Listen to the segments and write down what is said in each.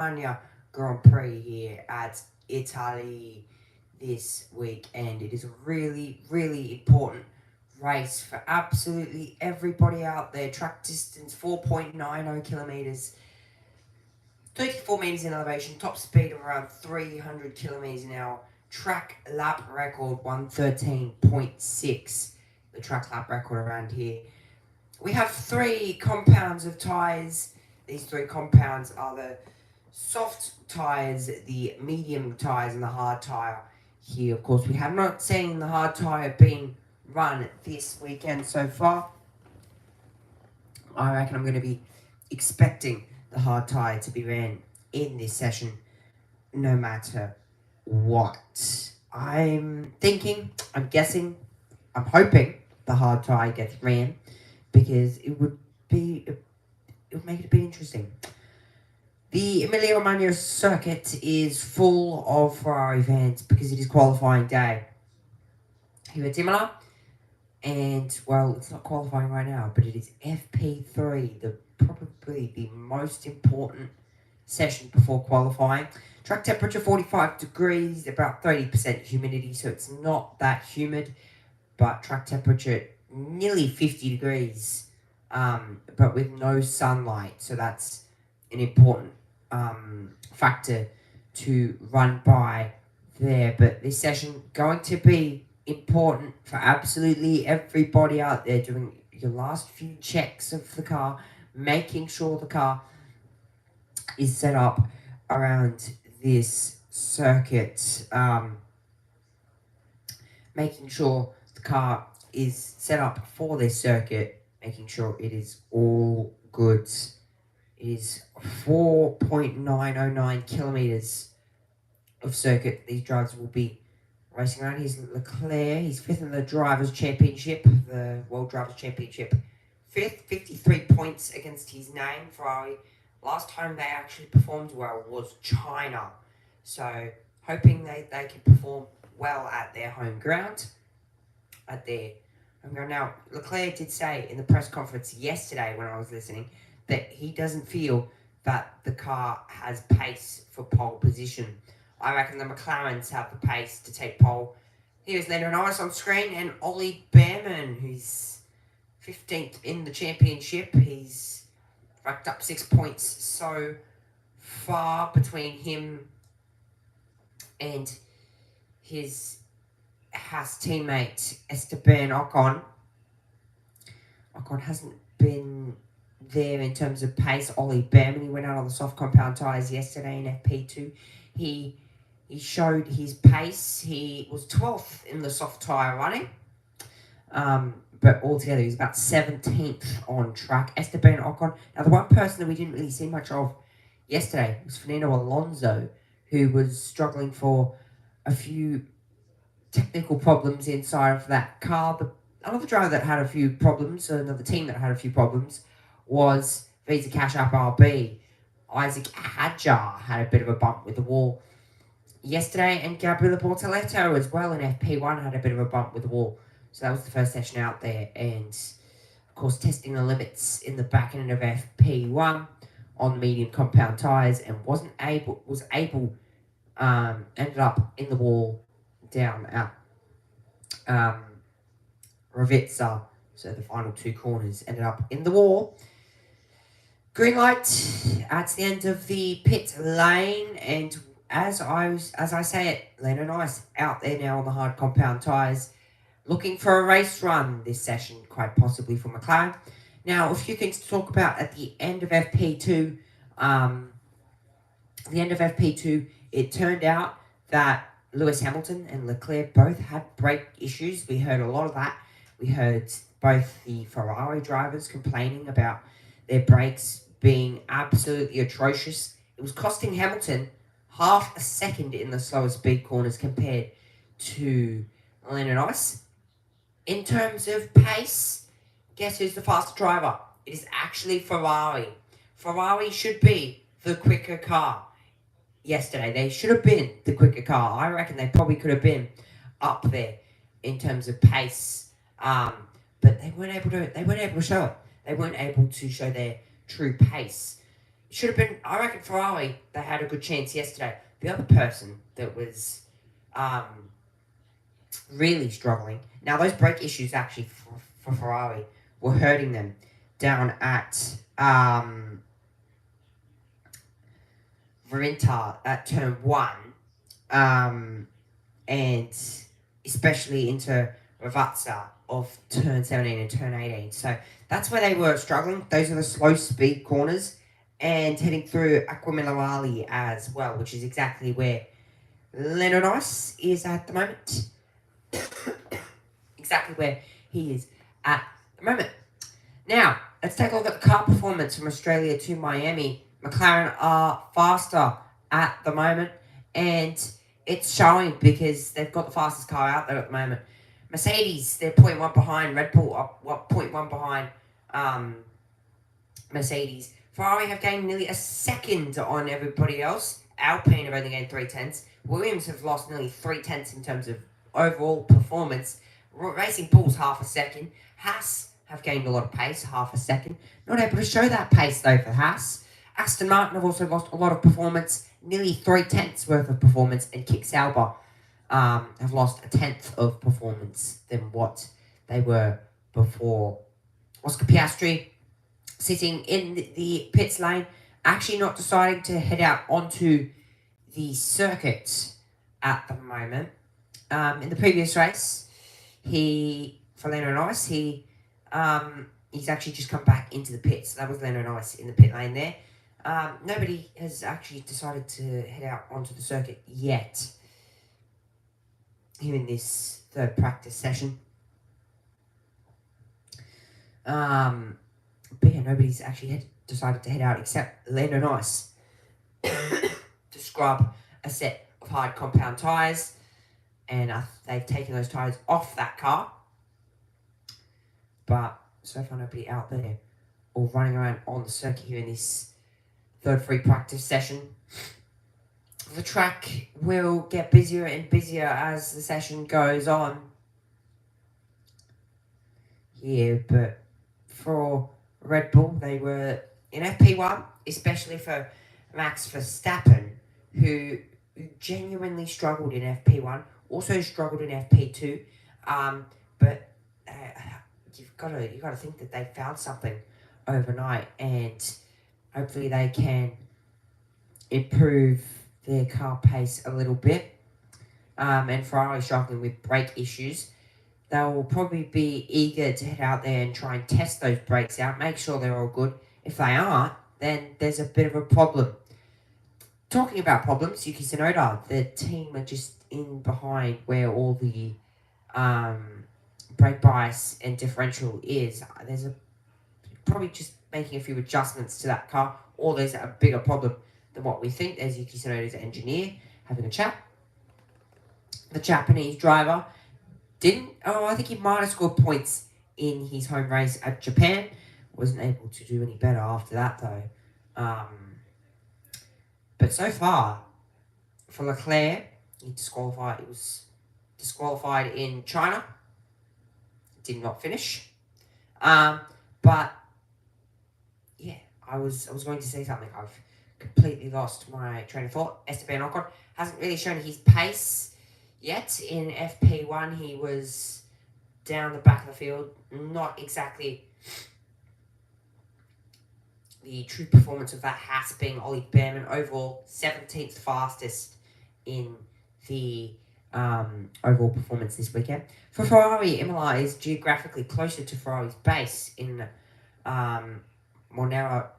Emilia Grand Prix here at Italy this week, and it is a really, really important race for absolutely everybody out there. Track distance 4.90 kilometers, 34 meters in elevation, top speed of around 300 kilometers an hour. Track lap record 113.6. The track lap record around here. We have three compounds of tyres. These three compounds are the soft tyres, the medium tyres, and the hard tyre. Here, of course, we have not seen the hard tyre being run this weekend so far. I reckon I'm going to be expecting the hard tyre to be ran in this session no matter what. I'm thinking, I'm guessing, I'm hoping the hard tyre gets ran because it would make it a bit interesting. The Emilia Romagna circuit is full of Ferrari fans because it is qualifying day here at Imola. And, well, it's not qualifying right now, but it is FP3, probably the most important session before qualifying. Track temperature 45 degrees, about 30% humidity, so it's not that humid, but track temperature nearly 50 degrees, but with no sunlight, so that's an important factor to run by there. But this session going to be important for absolutely everybody out there, doing your last few checks of the car, making sure the car is set up around this circuit, making sure the car is set up for this circuit, making sure it is all good. It is 4.909 kilometers of circuit these drivers will be racing around. Here's Leclerc. He's fifth in the Drivers' Championship, the World Drivers' Championship. Fifth, 53 points against his name, Ferrari. Last time they actually performed well was China. So, hoping they can perform well at their home ground. Now, Leclerc did say in the press conference yesterday when I was listening that he doesn't feel that the car has pace for pole position. I reckon the McLarens have the pace to take pole. Here's Lando Norris on screen and Ollie Behrman, who's 15th in the championship. He's racked up 6 points so far between him and his Haas teammate Esteban Ocon. Ocon hasn't been there in terms of pace. Ollie Behrman, he went out on the soft compound tyres yesterday in FP2. He showed his pace. He was 12th in the soft tyre running. But altogether, he was about 17th on track. Esteban Ocon. Now, the one person that we didn't really see much of yesterday was Fernando Alonso, who was struggling for a few technical problems inside of that car. Another driver that had a few problems, another team that had a few problems, was Visa Cash App RB. Isaac Hadjar had a bit of a bump with the wall yesterday, and Gabriele Bortoletto as well in FP1 had a bit of a bump with the wall. So that was the first session out there, and of course testing the limits in the back end of FP1 on the medium compound tyres, and ended up in the wall down at Ravizza. So the final two corners ended up in the wall. Green light at the end of the pit lane, and as I say it, Lando Norris out there now on the hard compound tyres, looking for a race run this session, quite possibly for McLaren. Now, a few things to talk about at the end of FP2. It turned out that Lewis Hamilton and Leclerc both had brake issues. We heard a lot of that. We heard both the Ferrari drivers complaining about their brakes being absolutely atrocious. It was costing Hamilton half a second in the slower speed corners compared to Lando Norris. In terms of pace, guess who's the faster driver? It is actually Ferrari. Ferrari should be the quicker car. Yesterday, they should have been the quicker car. I reckon they probably could have been up there in terms of pace, but they weren't able to show it. They weren't able to show their true pace should have been. I reckon Ferrari, they had a good chance yesterday. The other person that was really struggling. Now those brake issues actually for Ferrari were hurting them down at Verinta at turn 1, and especially into Ravazza of turn 17 and turn 18. So that's where they were struggling. Those are the slow speed corners, and heading through Aquaminerali as well, which is exactly where Lando Norris is at the moment. Exactly where he is at the moment. Now, let's take a look at the car performance from Australia to Miami. McLaren are faster at the moment, and it's showing because they've got the fastest car out there at the moment. Mercedes, they're 0.1 behind. Red Bull are 0.1 behind Mercedes. Ferrari have gained nearly a second on everybody else. Alpine have only gained 3/10. Williams have lost nearly 3/10 in terms of overall performance. Racing Bull's half a second. Haas have gained a lot of pace, half a second. Not able to show that pace though for Haas. Aston Martin have also lost a lot of performance, nearly 3/10 worth of performance, and Kick Sauber have lost 1/10 of performance than what they were before. Oscar Piastri sitting in the pits lane, actually not deciding to head out onto the circuit at the moment. In the previous race, for Lando Norris, he's actually just come back into the pits. So that was Lando Norris in the pit lane there. Nobody has actually decided to head out onto the circuit yet here in this third practice session. But yeah, nobody's actually decided to head out except Lando Norris to scrub a set of hard compound tyres, and they've taken those tyres off that car. But so far nobody out there or running around on the circuit here in this third free practice session. The track will get busier and busier as the session goes on here, but for Red Bull, they were in FP1, especially for Max Verstappen, who genuinely struggled in FP1, also struggled in FP2, but you've got to think that they found something overnight, and hopefully they can improve their car pace a little bit. And Ferrari struggling with brake issues. They'll probably be eager to head out there and try and test those brakes out, make sure they're all good. If they aren't, then there's a bit of a problem. Talking about problems, Yuki Tsunoda, the team are just in behind where all the brake bias and differential is. There's probably just making a few adjustments to that car, or there's a bigger problem than what we think. There's Yuki Tsunoda's engineer having a chat. The Japanese driver I think he might have scored points in his home race at Japan. Wasn't able to do any better after that though. But so far, for Leclerc, he was disqualified in China. Did not finish. But yeah, I was going to say something. I've completely lost my train of thought. Esteban Ocon hasn't really shown his pace yet. In FP1, he was down the back of the field. Not exactly the true performance of that Haas being Ollie Behrman. Overall, 17th fastest in the overall performance this weekend. For Ferrari, Imola is geographically closer to Ferrari's base in Monera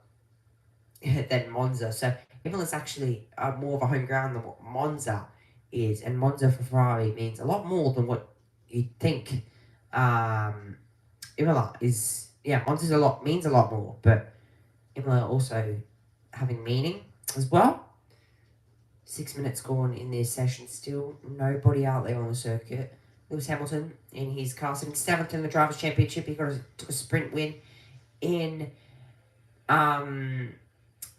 than Monza. So Imola's actually more of a home ground than what Monza is, and Monza for Ferrari means a lot more than what you'd think. Imola is, means a lot more, but Imola also having meaning as well. 6 minutes gone in this session, still nobody out there on the circuit. Lewis Hamilton in his car sitting 7th in the Drivers' Championship. He took a sprint win in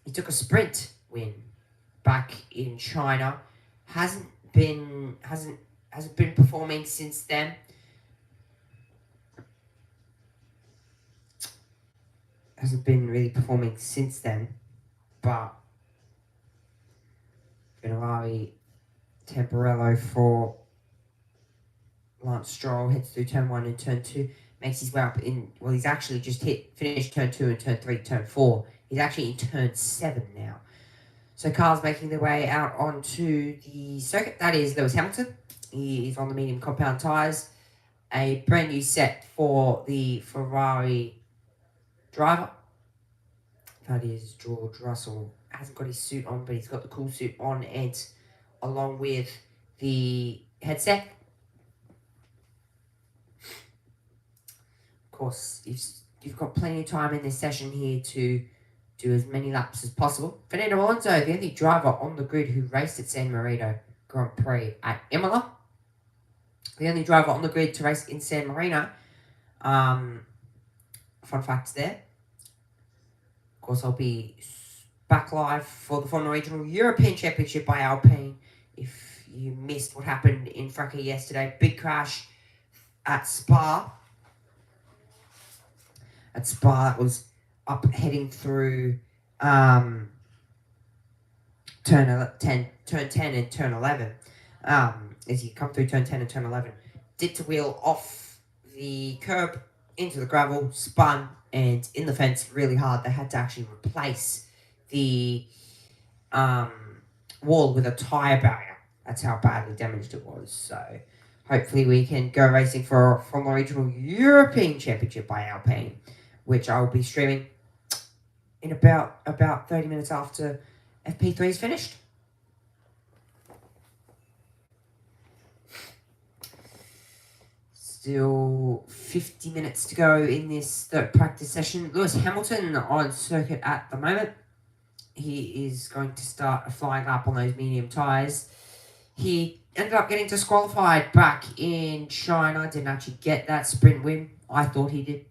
he took a sprint win back in China. Hasn't been performing since then. Hasn't been really performing since then. but Ferrari Temporello for Lance Stroll heads through turn 1 and turn 2, makes his way up in, well, he's actually just finished turn 2 and turn 3, turn 4. He's actually in turn 7 now. So cars making their way out onto the circuit. That is Lewis Hamilton. He is on the medium compound tyres. A brand new set for the Ferrari driver. That is George Russell. Hasn't got his suit on, but he's got the cool suit on, and along with the headset. Of course, you've got plenty of time in this session here to do as many laps as possible. Fernando Alonso, the only driver on the grid who raced at San Marino Grand Prix at Imola. The only driver on the grid to race in San Marino. Fun facts there. Of course, I'll be back live for the Formula Regional European Championship by Alpine. If you missed what happened in Franca yesterday, big crash at Spa. At Spa, it was up heading through turn 10 and turn 11. As you come through turn 10 and turn 11, dipped a wheel off the curb into the gravel, spun, and in the fence really hard. They had to actually replace the wall with a tyre barrier. That's how badly damaged it was. So hopefully we can go racing for the Regional European Championship by Alpine, which I will be streaming in about 30 minutes after FP3 is finished. Still 50 minutes to go in this third practice session. Lewis Hamilton on circuit at the moment. He is going to start a flying lap on those medium tyres. He ended up getting disqualified back in China. Didn't actually get that sprint win. I thought he did.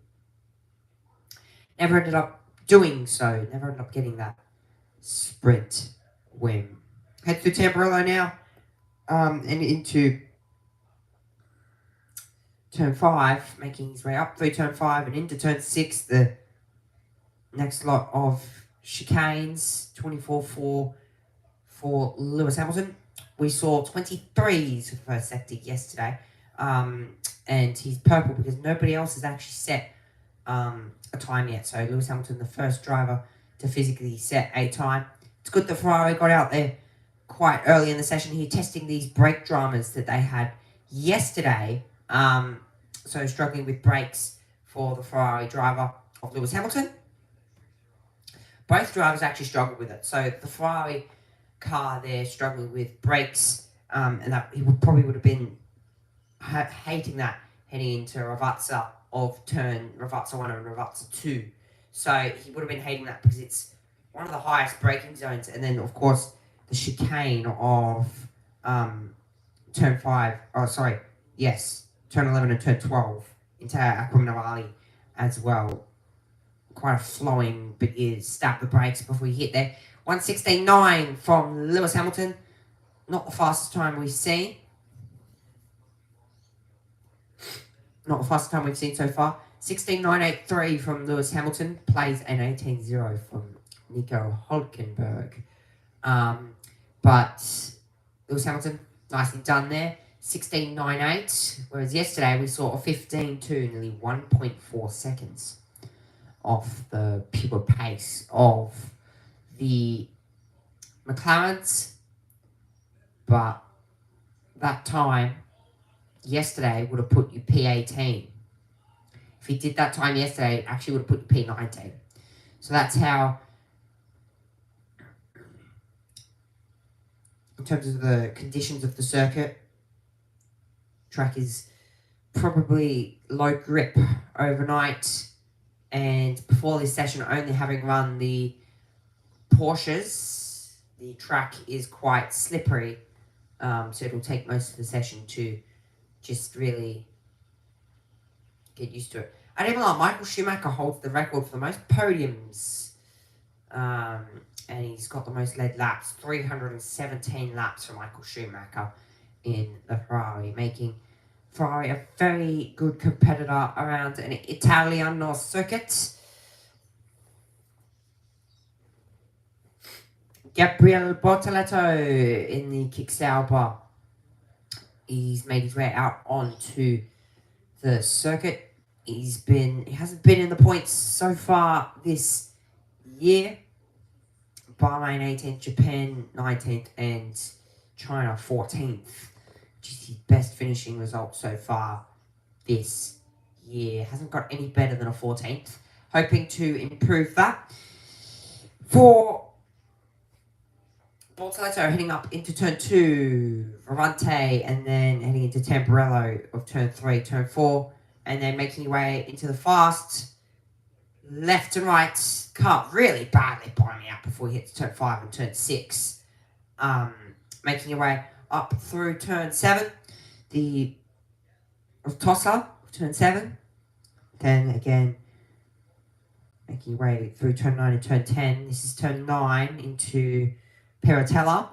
Never ended up doing so. Never ended up getting that sprint win. Head through Tamburello now. And into turn 5, making his way up through turn 5 and into turn 6. The next lot of chicanes, 24 for Lewis Hamilton. We saw 23s for the first sector yesterday. And he's purple because nobody else has actually set a time yet. So Lewis Hamilton, the first driver to physically set a time. It's good that Ferrari got out there quite early in the session here, testing these brake dramas that they had yesterday. So struggling with brakes for the Ferrari driver of Lewis Hamilton. Both drivers actually struggled with it. So the Ferrari car there struggling with brakes, and that he probably would have been hating that heading into Ravazza of Ravazza 1 and Ravazza 2. So he would have been hating that because it's one of the highest braking zones. And then, of course, the chicane of turn 5, turn 11 and turn 12 into Aquaminavali as well. Quite a flowing, but is stab the brakes before we hit there. 1:16.9 from Lewis Hamilton. Not the fastest time we've seen. Not the fastest time we've seen so far. 16.983 from Lewis Hamilton. Plays an 18.0 from Nico Hülkenberg. But Lewis Hamilton, nicely done there. 16.98. Whereas yesterday we saw a 15.2, nearly 1.4 seconds off the pure pace of the McLarens. But that time yesterday would have put you P18. If he did that time yesterday, it actually would have put you P19. So that's how, in terms of the conditions of the circuit, track is probably low grip overnight, and before this session, only having run the Porsches, the track is quite slippery, so it'll take most of the session to just really get used to it. At Imola, Michael Schumacher holds the record for the most podiums, and he's got the most led laps, 317 laps for Michael Schumacher in the Ferrari, making Ferrari a very good competitor around an Italiano circuit. Gabriele Bortoleto in the Kick-Sauber. He's made his way out onto the circuit. He hasn't been in the points so far this year. Bahrain 18th, Japan 19th, and China 14th, which is his best finishing result so far this year. Hasn't got any better than a 14th. Hoping to improve that. For Bortoleto heading up into turn 2, Varante, and then heading into Tamburello of turn 3, turn 4, and then making your way into the fast. Left and right, car really badly bottoming out before he hits turn 5 and turn 6. Making your way up through turn 7, the Tossa of turn 7. Then again, making your way through turn 9 and turn 10. This is turn 9 into Peratella.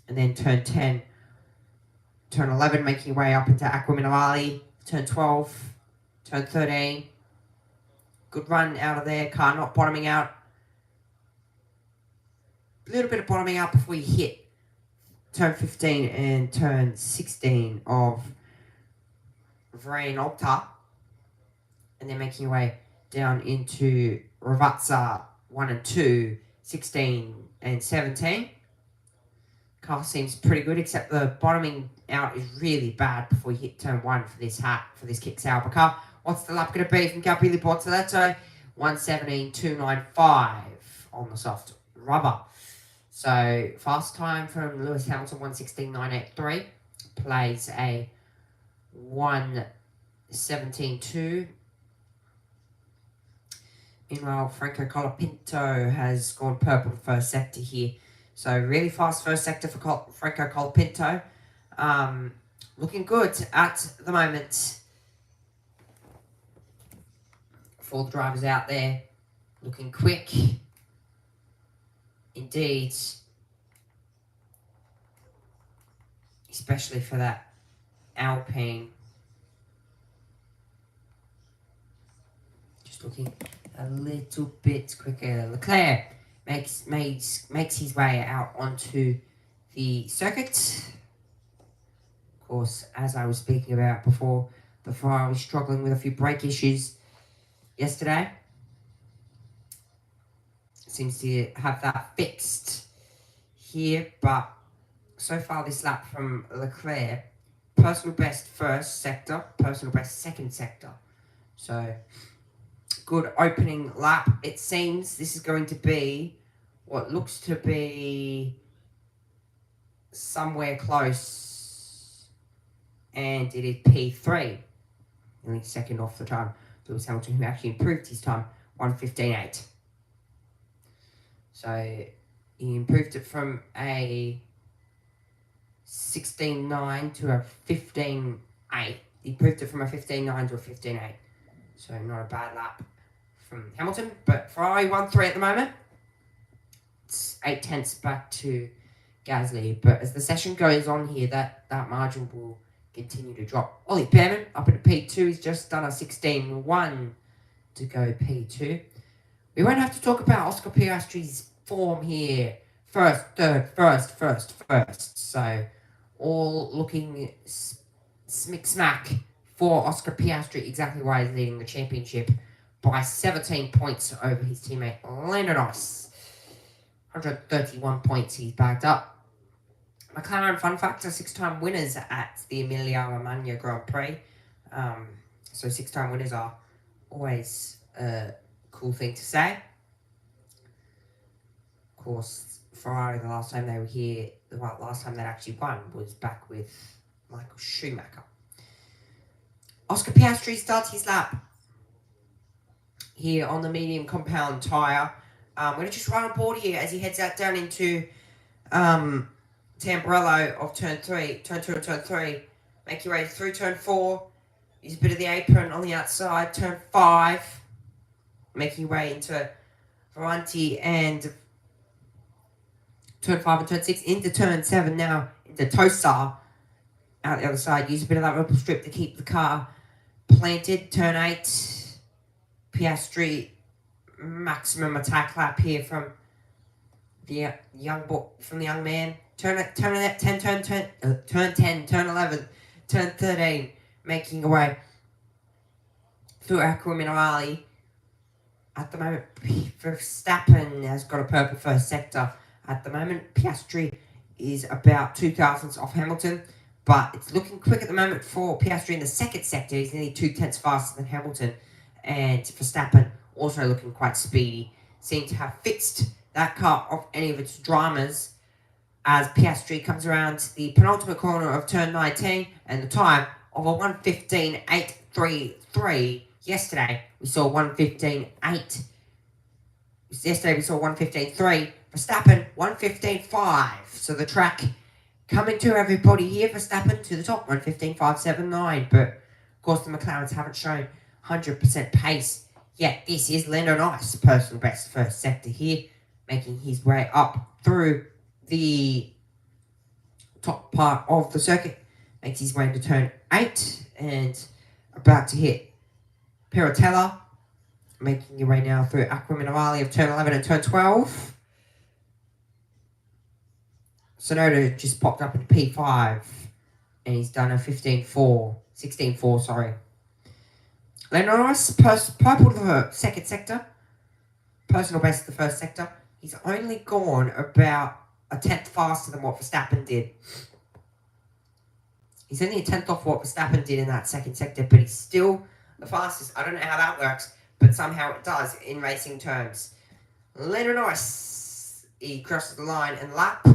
And then turn 10, turn 11, making your way up into Aqua Minerale. Turn 12, turn 13. Good run out of there, car not bottoming out. A little bit of bottoming out before you hit turn 15 and turn 16 of Vrain Alta. And then making your way down into Ravazza 1 and 2, 16 and 17. Car seems pretty good, except the bottoming out is really bad before you hit turn 1 for this Kick-Sauber car. What's the lap going to be from Gabriele Bortoleto? 1:17.295 on the soft rubber. So, fast time from Lewis Hamilton, 1:16.983. Plays a 1:17.2. Meanwhile, Franco Colapinto has gone purple first sector here. So, really fast first sector for Franco Colapinto. Looking good at the moment. For the drivers out there, looking quick. Indeed. Especially for that Alpine. Just looking a little bit quicker. Leclerc makes his way out onto the circuit. Of course, as I was speaking about before, the Ferrari was struggling with a few brake issues yesterday. Seems to have that fixed here, but so far this lap from Leclerc, personal best first sector, personal best second sector. So, good opening lap. It seems this is going to be what looks to be somewhere close, and it is P3. Only second off the time. Lewis Hamilton, who actually improved his time, 1:15.8. So, he improved it from a 16.9 to a 15.8. He improved it from a 15.9 to a 15.8. So, not a bad lap from Hamilton. But Ferrari 1-3 at the moment. It's 8 tenths back to Gasly. But as the session goes on here, that margin will continue to drop. Ollie Behrman up into P2. He's just done a 16.1 to go P2. We won't have to talk about Oscar Piastri's form here. First, third, first. So, all looking smack for Oscar Piastri. Exactly why he's leading the championship by 17 points over his teammate Lando Norris. 131 points he's backed up. McLaren, fun factor, 6-time winners at the Emilia-Romagna Grand Prix. So 6-time winners are always a cool thing to say. Of course, Ferrari, the last time they were here, last time they actually won was back with Michael Schumacher. Oscar Piastri starts his lap here on the medium compound tyre. We're going to just run on board here as he heads out down into Tamburello of turn 3, turn 2 and turn 3. Make your way through turn 4. Use a bit of the apron on the outside. Turn 5. Making your way into Varante and turn 5 and turn 6. Into turn 7 now. Into Tosa. Out the other side. Use a bit of that ripple strip to keep the car planted. Turn 8. Piastri. Maximum attack lap here from the young boy from the young man. Turn 10, turn 10, turn 11, turn 13, making away through Aqua Minerali. At the moment, Verstappen has got a purple first sector. At the moment, Piastri is about 2 thousandths off Hamilton, but it's looking quick at the moment for Piastri in the second sector. He's nearly 2 tenths faster than Hamilton, and Verstappen also looking quite speedy. Seems to have fixed that car off any of its dramas as Piastri comes around the penultimate corner of turn 19, and the time of a 1:15.833. Yesterday we saw 1:15.8. Yesterday we saw 1:15.3. Verstappen 1:15.5. So the track coming to everybody here. Verstappen to the top 1:15.579. But of course the McLarens haven't shown 100% pace yet. This is Lando Norris, personal best first sector here, making his way up through the top part of the circuit. Makes his way into turn 8 and about to hit Piratella, making your way now through Aqua Minerali of turn 11 and turn 12. Sonoda just popped up into P5 and he's done a 16.4, sorry. Lando Norris, purple to the second sector, personal best to the first sector. He's only gone about a tenth faster than what Verstappen did. He's only a tenth off what Verstappen did in that second sector, but he's still the fastest. I don't know how that works, but somehow it does in racing terms. Lando Norris, he crosses the line and lap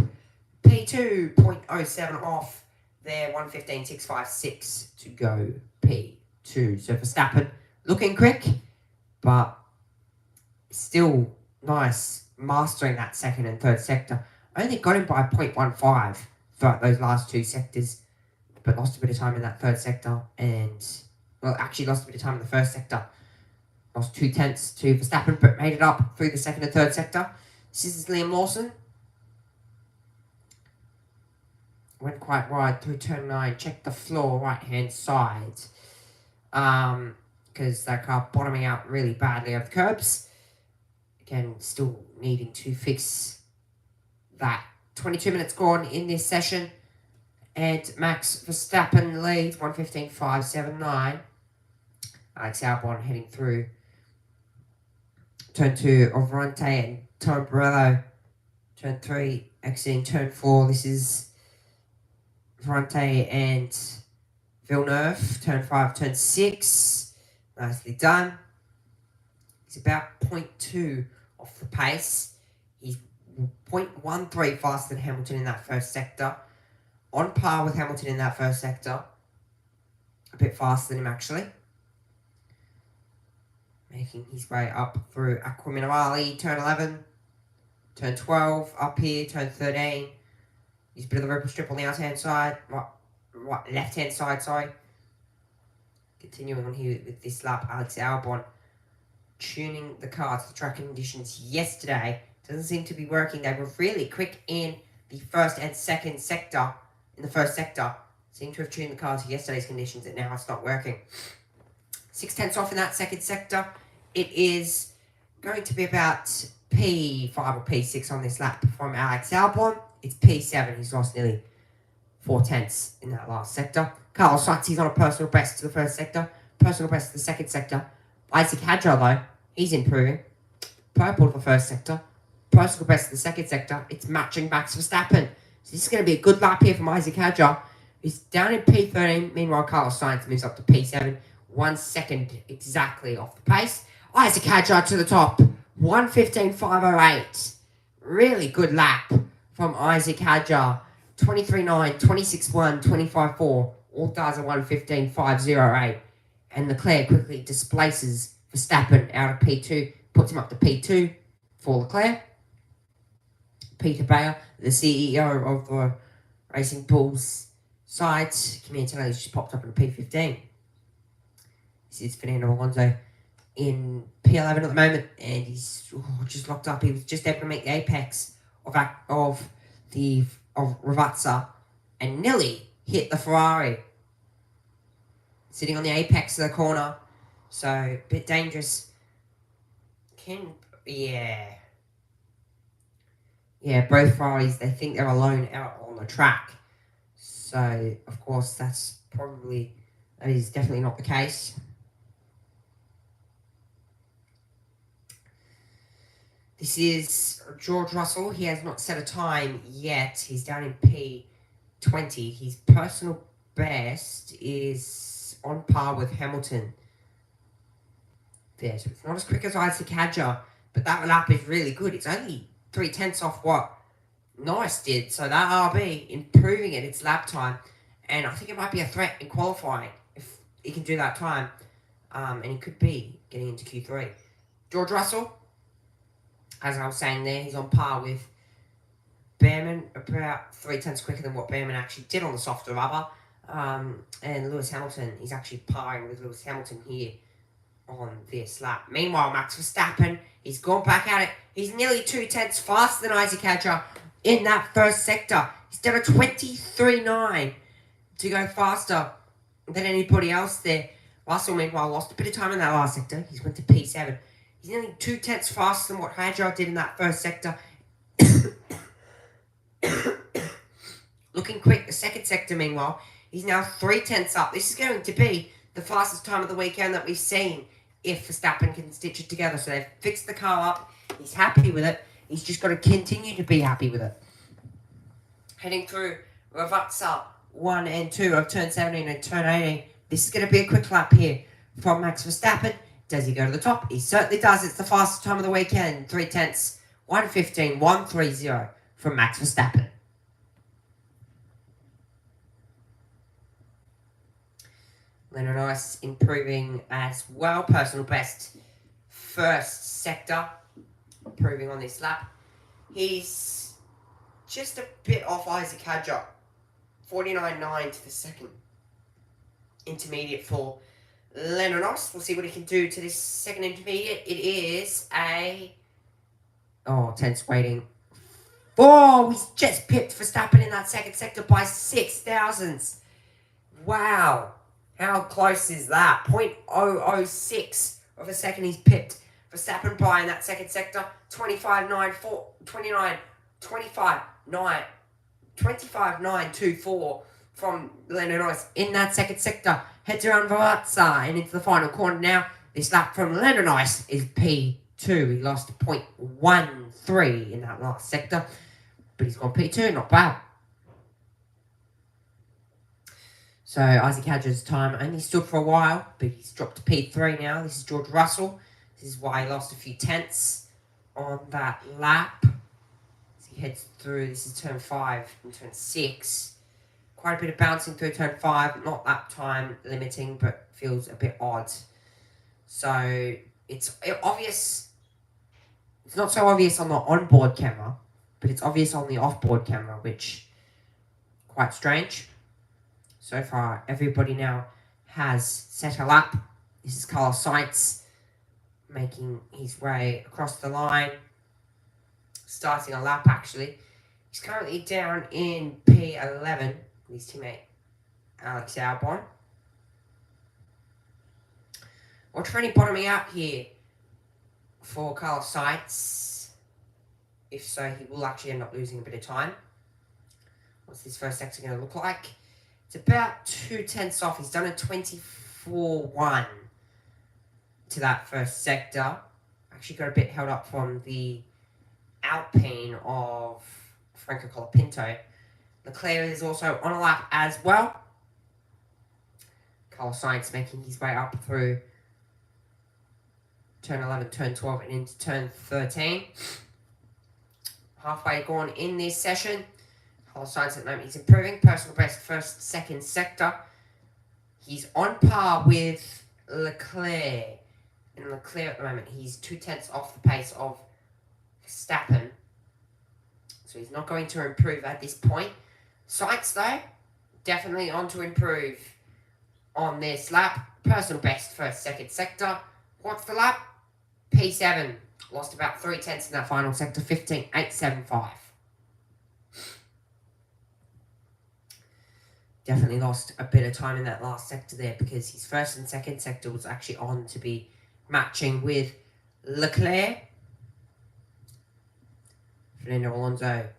P2.07 off there, 1:15.656 to go P2. So Verstappen looking quick, but still nice mastering that second and third sector. Only got him by 0.15 throughout those last two sectors, but lost a bit of time in that third sector and, well, actually lost a bit of time in the first sector. Lost 2 tenths to Verstappen, but made it up through the second and third sector. This is Liam Lawson. Went quite wide through turn 9. Checked the floor right-hand side. Because that car bottoming out really badly over the curbs. Again, still needing to fix that. 22 minutes gone in this session. And Max Verstappen leads 1:15.579. Alex Albon heading through turn 2 of Ronte and Tom Borello. Turn 3 exiting turn 4. This is Ronte and Villeneuve. Turn 5, turn 6. Nicely done. He's about 0.2 off the pace. He's 0.13 faster than Hamilton in that first sector. On par with Hamilton in that first sector. A bit faster than him, actually. Making his way up through Aqua Minerali, turn 11. Turn 12, up here, turn 13. Use a bit of the ripple strip on the outside side. Left-hand side, sorry. Continuing on here with this lap, Alex Albon tuning the car to the track conditions yesterday. Doesn't seem to be working. They were really quick in the first and second sector. In the first sector, seem to have tuned the car to yesterday's conditions, and now it's not working. 6 tenths off in that second sector. It is going to be about P5 or P6 on this lap from Alex Albon. It's P7. He's lost nearly 4 tenths in that last sector. Carlos Sainz, he's on a personal best to the first sector. Personal best to the second sector. Isaac Hadjar, though, he's improving. Purple to the first sector. Personal best to the second sector. It's matching Max Verstappen. So this is going to be a good lap here from Isaac Hadjar. He's down in P13. Meanwhile, Carlos Sainz moves up to P7. 1 second exactly off the pace. Isaac Hadjar to the top. 1:15.508. Really good lap from Isaac Hadjar. 23.9, 26.1, 25.4. All does a 1:15.508. And Leclerc quickly displaces Verstappen out of P2. Puts him up to P2 for Leclerc. Peter Bayer, the CEO of the Racing Bulls side, Kimi just popped up in P15. This is Fernando Alonso in P11 at the moment, and he's just locked up. He was just able to make the apex of Ravazza and nearly hit the Ferrari. Sitting on the apex of the corner, so a bit dangerous. Yeah, both Ferraris, they think they're alone out on the track. So, of course, that is definitely not the case. This is George Russell. He has not set a time yet. He's down in P20. His personal best is on par with Hamilton. There, so it's not as quick as Isaac Hadjar, but that lap is really good. It's only 3/10 off what Norris did, so that RB improving at its lap time, and I think it might be a threat in qualifying if he can do that time, and he could be getting into Q3. George Russell, as I was saying there, he's on par with Behrman, about 3/10 quicker than what Behrman actually did on the softer rubber, and Lewis Hamilton, he's actually parring with Lewis Hamilton here on this lap. Meanwhile, Max Verstappen, he's gone back at it. He's nearly 2/10 faster than Isaac Hadjar in that first sector. He's done a 23.9 to go faster than anybody else there. Russell, meanwhile, lost a bit of time in that last sector. He's went to P7. He's nearly 2/10 faster than what Hadjar did in that first sector. Looking quick, the second sector, meanwhile, he's now 3/10 up. This is going to be the fastest time of the weekend that we've seen if Verstappen can stitch it together. So they've fixed the car up. He's happy with it. He's just got to continue to be happy with it. Heading through Ravazza 1 and 2 of turn 17 and turn 18. This is going to be a quick lap here from Max Verstappen. Does he go to the top? He certainly does. It's the fastest time of the weekend. 3/10, 1:15, 1:30 from Max Verstappen. Lando Norris improving as well. Personal best first sector. Improving on this lap. He's just a bit off Isaac Hadjar. 49.9 to the second intermediate for Lando Norris. We'll see what he can do to this second intermediate. It is a... Oh, tense waiting. Oh, he's just pipped Verstappen in that second sector by 6 thousandths. Wow. How close is that? 0.006 of a second he's pipped Verstappen by in that second sector. 25.924 from Lando Norris in that second sector. Heads around Ravazza and into the final corner now. This lap from Lando Norris is P2. He lost 0.13 in that last sector, but he's gone P2, not bad. So Isaac Hadjar's time only stood for a while, but he's dropped to P3 now. This is George Russell. This is why he lost a few tenths on that lap. As he heads through, this is turn 5 and turn 6. Quite a bit of bouncing through turn 5. Not that time limiting, but feels a bit odd. So it's obvious. It's not so obvious on the onboard camera, but it's obvious on the offboard camera, which quite strange. So far, everybody now has set a lap. This is Carlos Sainz making his way across the line. Starting a lap, actually. He's currently down in P11 with his teammate Alex Albon. Or training bottoming out here for Carlos Sainz. If so, he will actually end up losing a bit of time. What's this first sector going to look like? It's about 2/10 off. He's done a 24.1 to that first sector. Actually got a bit held up from the Alpine of Franco Colapinto. Leclerc is also on a lap as well. Carlos Sainz making his way up through turn 11, turn 12, and into turn 13. Halfway gone in this session. Carlos Sainz at the moment, he's improving. Personal best first, second sector. He's on par with Leclerc. And Leclerc at the moment, he's 2/10 off the pace of Verstappen. So he's not going to improve at this point. Sainz, though, definitely on to improve on this lap. Personal best first, second sector. What's the lap? P7. Lost about 3/10 in that final sector. 15.875. Definitely lost a bit of time in that last sector there because his first and second sector was actually on to be matching with Leclerc. Fernando Alonso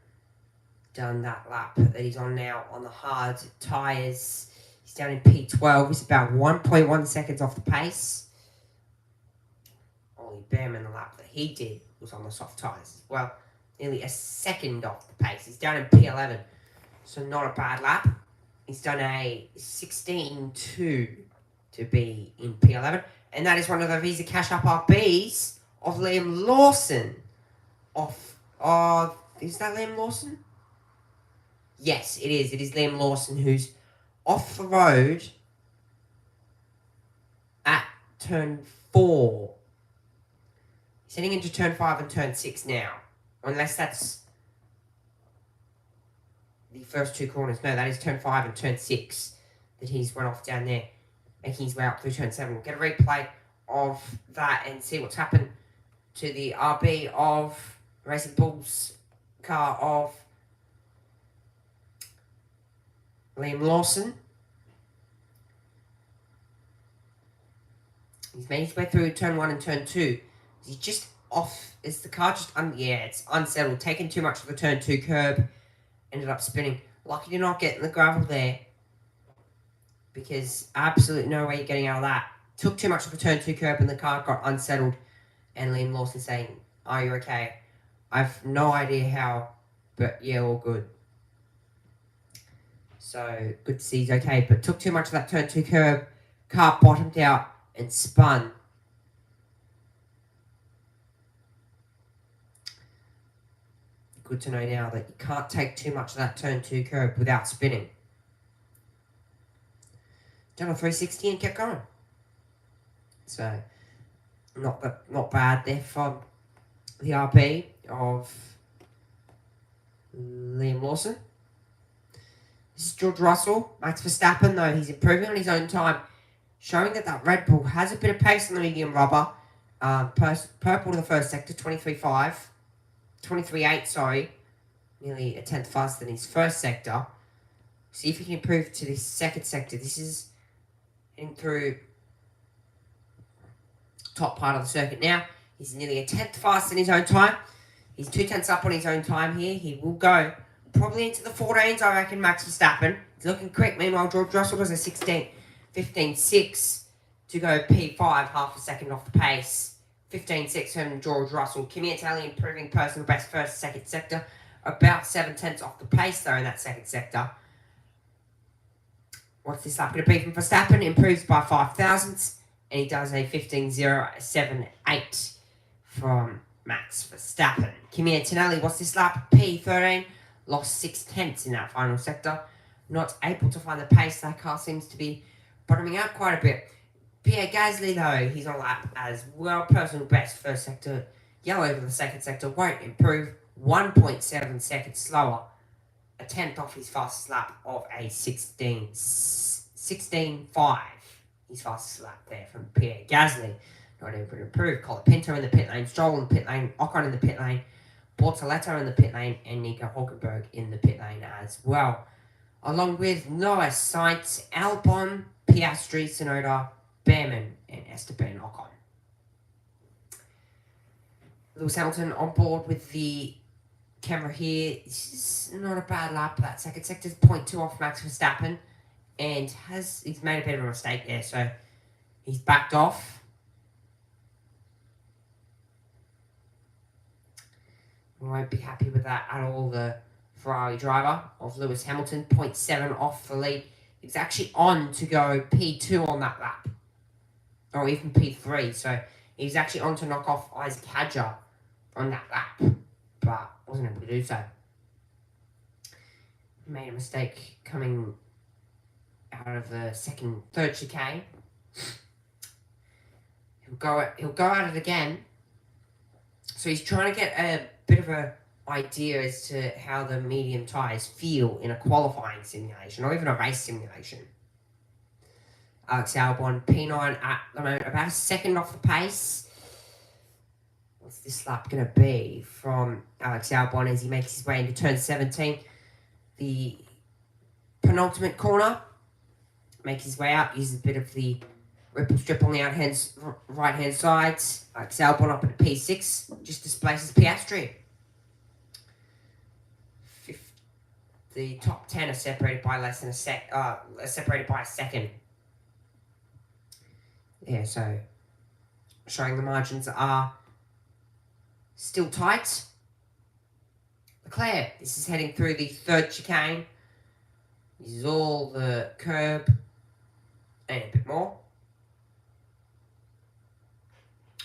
done that lap that he's on now on the hard tyres. He's down in P12. He's about 1.1 seconds off the pace. Ollie Behrman, the lap that he did was on the soft tyres as well. Nearly a second off the pace. He's down in P11. So not a bad lap. He's done a 16.2 to be in P11. And that is one of the Visa Cash Up RBs of Liam Lawson. Is that Liam Lawson? Yes, it is. It is Liam Lawson who's off the road at turn 4. He's heading into turn 5 and turn 6 now. Unless that's the first two corners. No, that is turn 5 and turn 6 that he's run off down there, making his way up through turn 7. We'll get a replay of that and see what's happened to the RB of Racing Bulls car of Liam Lawson. He's made his way through turn 1 and turn 2. He's just off. Is the car just it's unsettled, taking too much of the turn 2 curb, ended up spinning. Lucky to not get in the gravel there, because absolutely no way you're getting out of that. Took too much of the turn 2 curb and the car got unsettled, and Liam Lawson saying, "Are you okay? I've no idea how, but yeah, all good." So good to see he's okay, but took too much of that turn 2 curb, car bottomed out and spun. Good to know now that you can't take too much of that turn 2 curb without spinning. Done a 360 and kept going. So not bad there from the RB of Liam Lawson. This is George Russell. Max Verstappen, though, he's improving on his own time, showing that Red Bull has a bit of pace on the medium rubber. Purple to the first sector, 23.8, sorry. Nearly a tenth faster than his first sector. See if he can improve to this second sector. This is heading through top part of the circuit now. He's nearly a tenth faster than his own time. He's 2 tenths up on his own time here. He will go probably into the 14s, I reckon, Max Verstappen. He's looking quick. Meanwhile, George Russell does a 15.6 to go P5, half a second off the pace. 15.6 from George Russell. Kimi Antonelli improving personal best first, second sector. About 7 tenths off the pace, though, in that second sector. What's this lap going to be from Verstappen? Improves by 5 thousandths. And he does a 15.078 from Max Verstappen. Kimi Antonelli, what's this lap? P13. Lost 6 tenths in that final sector. Not able to find the pace. That car seems to be bottoming out quite a bit. Pierre Gasly, though, he's on lap as well. Personal best first sector. Yellow to the second sector. Won't improve. 1.7 seconds slower. A tenth off his fastest lap of a 16.5. His fastest lap there from Pierre Gasly. Not able to improve. Colapinto in the pit lane. Stroll in the pit lane. Ocon in the pit lane. Bortoleto in the pit lane. And Nico Hulkenberg in the pit lane as well. Along with Noah Sainz, Albon, Piastri, Tsunoda, Behrman, and Esteban Ocon. Lewis Hamilton on board with the camera here. This is not a bad lap. That second sector's 0.2 off Max Verstappen. And he's made a bit of a mistake there, so he's backed off. We won't be happy with that at all. The Ferrari driver of Lewis Hamilton, 0.7 off the lead. He's actually on to go P2 on that lap. Or even P3, so he's actually on to knock off Isaac Hadjar on that lap. But wasn't able to do so. He made a mistake coming out of the third chicane. He'll go at it again. So he's trying to get a bit of a idea as to how the medium tyres feel in a qualifying simulation or even a race simulation. Alex Albon, P9 at the moment, about a second off the pace. What's this lap going to be from Alex Albon as he makes his way into turn 17? The penultimate corner. Makes his way out, uses a bit of the ripple strip on the right-hand sides. Alex Albon up at P6, just displaces Piastri. The top 10 are separated by less than separated by a second. Yeah, so showing the margins are still tight. Leclerc, this is heading through the third chicane. This is all the curb and a bit more.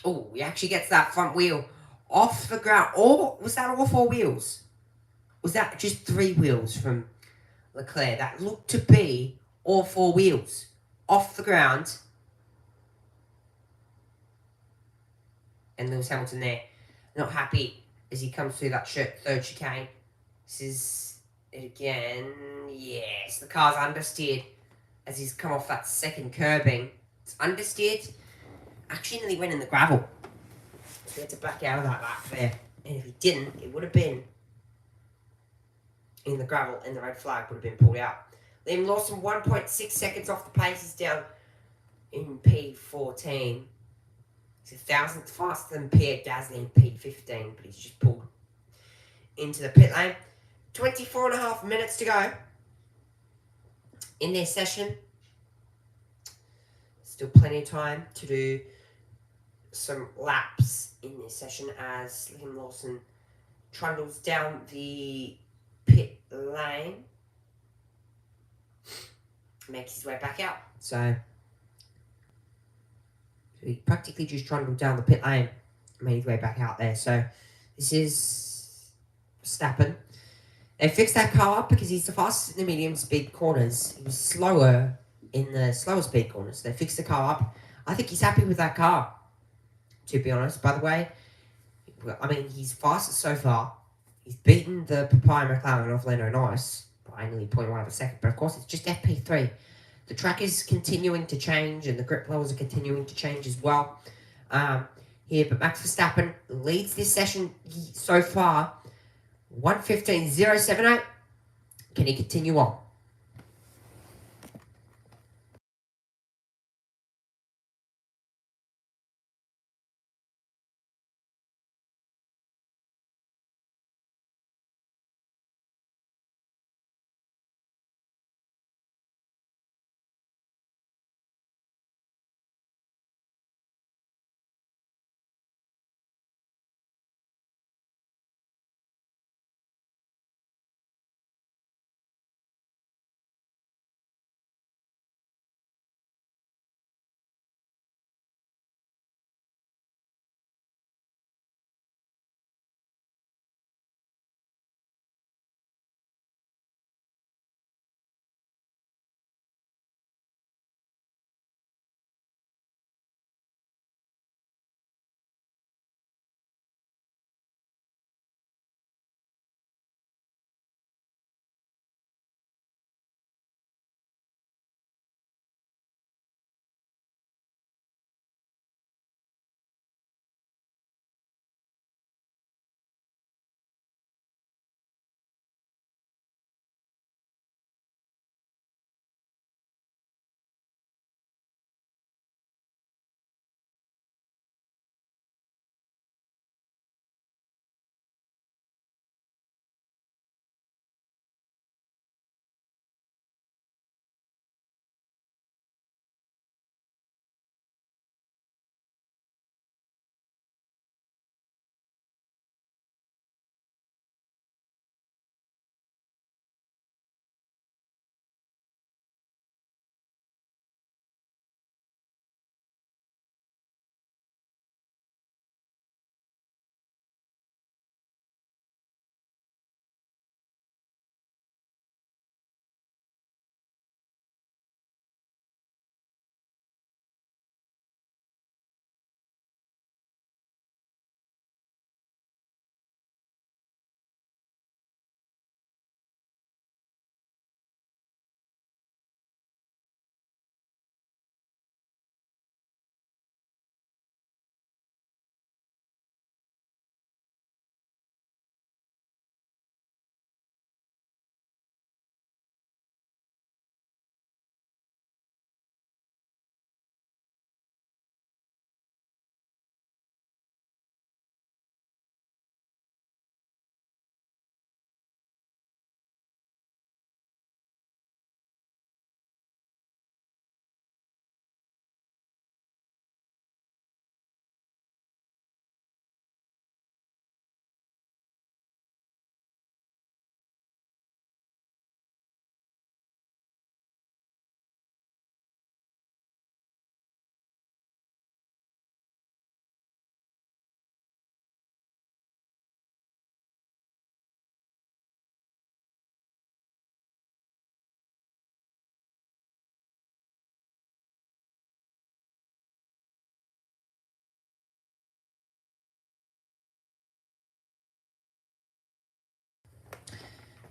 Oh, he actually gets that front wheel off the ground. Or was that all four wheels? Was that just three wheels from Leclerc? That looked to be all four wheels off the ground. And Lewis Hamilton there, not happy as he comes through that third chicane. This is it again. Yes, the car's understeered as he's come off that second curbing. It's understeered. Actually nearly went in the gravel. So he had to back out of that lap there. And if he didn't, it would have been in the gravel and the red flag would have been pulled out. Liam Lawson 1.6 seconds off the pace. He's down in P14. He's 1,000th faster than Pierre Gasly in P15, but he's just pulled into the pit lane. 24.5 minutes to go in their session. Still plenty of time to do some laps in this session as Liam Lawson trundles down the pit lane, makes his way back out. So he practically just trundled down the pit lane, made his way back out there. So this is Verstappen. They fixed that car up because he's the fastest in the medium speed corners. He was slower in the slower speed corners. They fixed the car up. I think he's happy with that car, to be honest. By the way, I mean, he's fastest so far. He's beaten the Papaya McLaren off Lando Norris by nearly 0.1 of a second. But of course, it's just FP3. The track is continuing to change and the grip levels are continuing to change as well. Here, but Max Verstappen leads this session so far. 1:15.078. Can he continue on?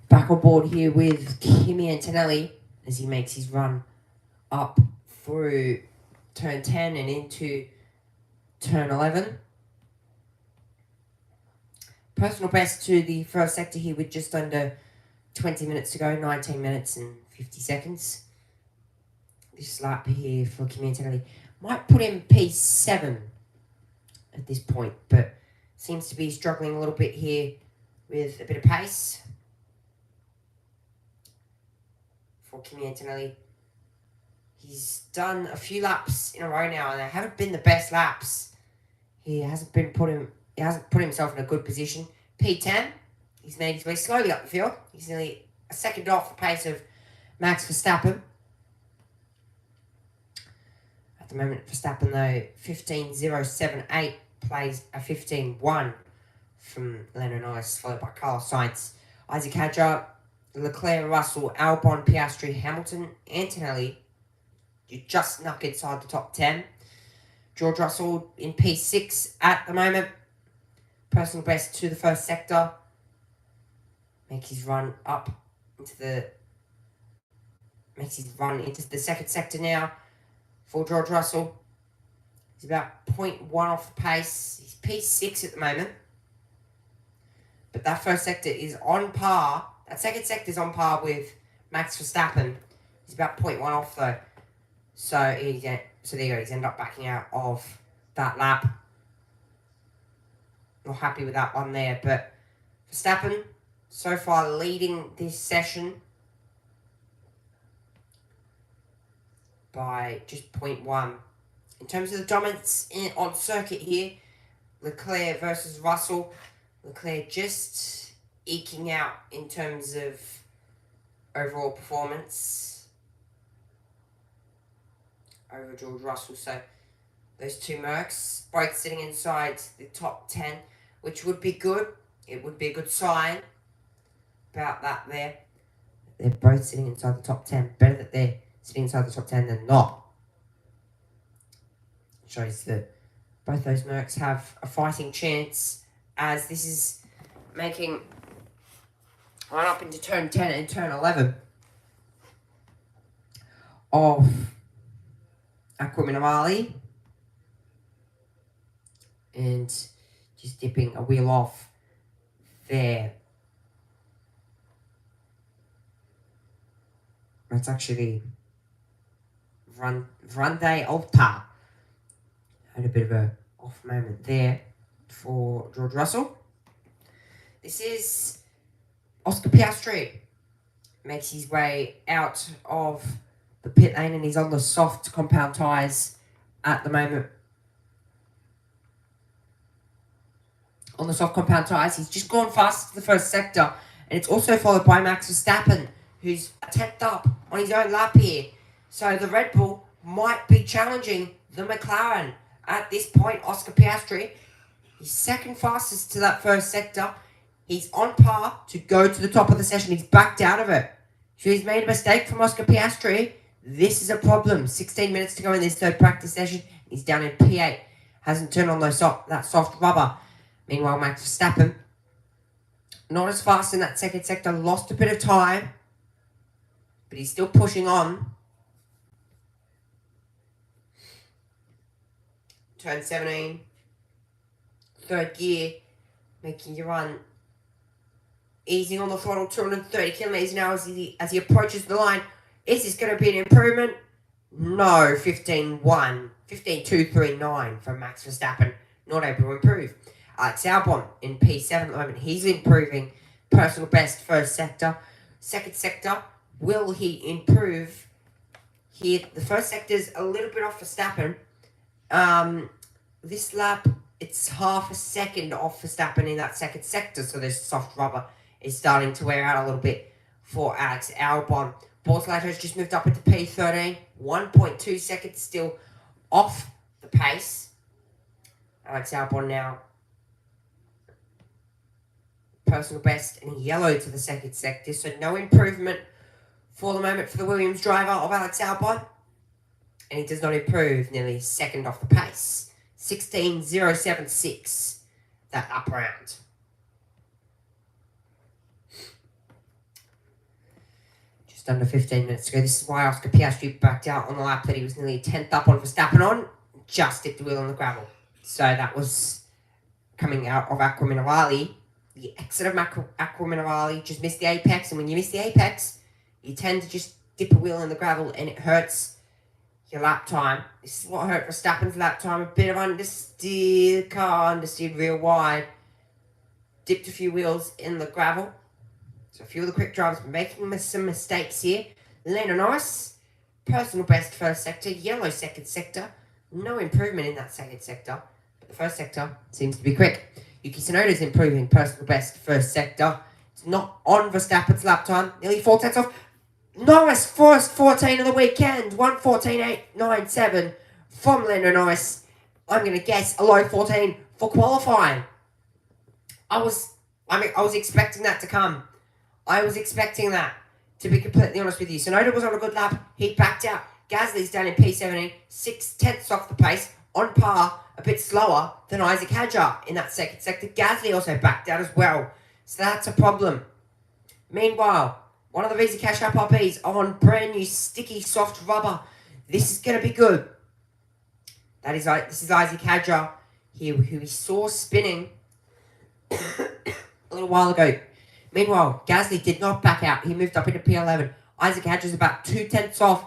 Back on board here with Kimi Antonelli as he makes his run up through turn 10 and into turn 11. Personal best to the first sector here with just under 20 minutes to go, 19 minutes and 50 seconds. This lap here for Kimi Antonelli might put him P7 at this point, but seems to be struggling a little bit here with a bit of pace for Kimi Antonelli. He's done a few laps in a row now, and they haven't been the best laps. He hasn't put himself in a good position. P10. He's made his way slowly up the field. He's nearly a second off the pace of Max Verstappen. At the moment, Verstappen, though, 15.078 plays a 15.1 from Lando Norris, followed by Carlos Sainz, Isaac Hadjar, Leclerc, Russell, Albon, Piastri, Hamilton, Antonelli. You just snuck inside the top 10. George Russell in P6 at the moment. Personal best to the first sector. Makes his run into the second sector now for George Russell. He's about 0.1 off the pace. He's P6 at the moment. But that first sector is on par. That second sector is on par with Max Verstappen. He's about 0.1 off though. So there you go. He's ended up backing out of that lap. Not happy with that one there. But Verstappen, so far leading this session by just 0.1. In terms of the dominance on circuit here, Leclerc versus Russell. Leclerc just eking out in terms of overall performance over George Russell. So those two Mercs both sitting inside the top 10, which would be good. It would be a good sign about that there. They're both sitting inside the top 10. Better that they're sitting inside the top 10 than not. Shows that both those Mercs have a fighting chance, as this is making line up into turn 10 and turn 11 of Aqua Minimali. And just dipping a wheel off there. That's actually Grande Alta. Had a bit of a off moment there for George Russell. This is Oscar Piastri. Makes his way out of the pit lane and he's on the soft compound tyres at the moment. On the soft compound tyres, he's just gone fast to the first sector, and it's also followed by Max Verstappen, who's a 10th up on his own lap here. So the Red Bull might be challenging the McLaren at this point. Oscar Piastri, he's second fastest to that first sector. He's on par to go to the top of the session. He's backed out of it. So he's made a mistake from Oscar Piastri. This is a problem. 16 minutes to go in this third practice session. He's down in P8. Hasn't turned on that soft rubber. Meanwhile, Max Verstappen, not as fast in that second sector, lost a bit of time, but he's still pushing on. Turn 17, third gear, making you run, easing on the throttle, 230 kilometers an hour as he approaches the line. Is this going to be an improvement? No, 15.239 from Max Verstappen, not able to improve. Alex Albon in P7 at the moment. He's improving. Personal best first sector. Second sector, will he improve? Here, the first sector's a little bit off Verstappen. This lap, it's half a second off Verstappen in that second sector, so this soft rubber is starting to wear out a little bit for Alex Albon. Bortoletta's just moved up into P13. 1.2 seconds still off the pace. Alex Albon now personal best in yellow to the second sector, so no improvement for the moment for the Williams driver of Alex Albon, and he does not improve, nearly second off the pace. 16.076 that up round. just under 15 minutes to go. This is why Oscar Piastri backed out on the lap that he was nearly a tenth up on Verstappen on. Just dipped the wheel on the gravel. So that was coming out of Aqua Minerale. The exit of Aqua Minerale just missed the apex. And when you miss the apex, you tend to just dip a wheel in the gravel and it hurts your lap time. This is what hurt Verstappen's lap time. A bit of understeer, car understeered real wide. Dipped a few wheels in the gravel. So a few of the quick drivers making some mistakes here. Lando Norris, personal best first sector, yellow second sector. No improvement in that second sector, but the first sector seems to be quick. Yuki Tsunoda's improving personal best first sector. It's not on Verstappen's lap time, nearly 4 tenths off. Norris, first 14 of the weekend, 1:14.897 from Lando Norris. I'm going to guess a low 14 for qualifying. I was expecting that to come. I was expecting that, to be completely honest with you. Tsunoda was on a good lap. He backed out. Gasly's down in P17, 6 tenths off the pace, on par, a bit slower than Isaac Hadjar in that second sector. Gasly also backed out as well. So that's a problem. Meanwhile, one of the Visa Cash App RPs on brand new sticky soft rubber. This is going to be good. This is Isaac Hadjar here, who we saw spinning a little while ago. Meanwhile, Gasly did not back out. He moved up into P11. Isaac Hadjar is about 2 tenths off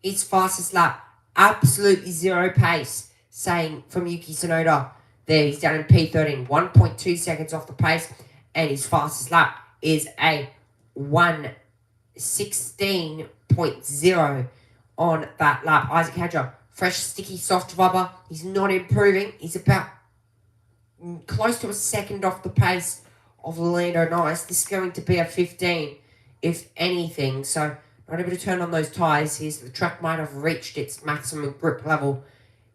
his fastest lap. Absolutely zero pace, saying from Yuki Tsunoda. There, he's down in P13. 1.2 seconds off the pace. And his fastest lap is a 1:16.0 on that lap. Isaac Hadjar, fresh, sticky, soft rubber. He's not improving. He's about close to a second off the pace of Lando Norris. This is going to be a 15, if anything. So, not able to turn on those tyres here. So the track might have reached its maximum grip level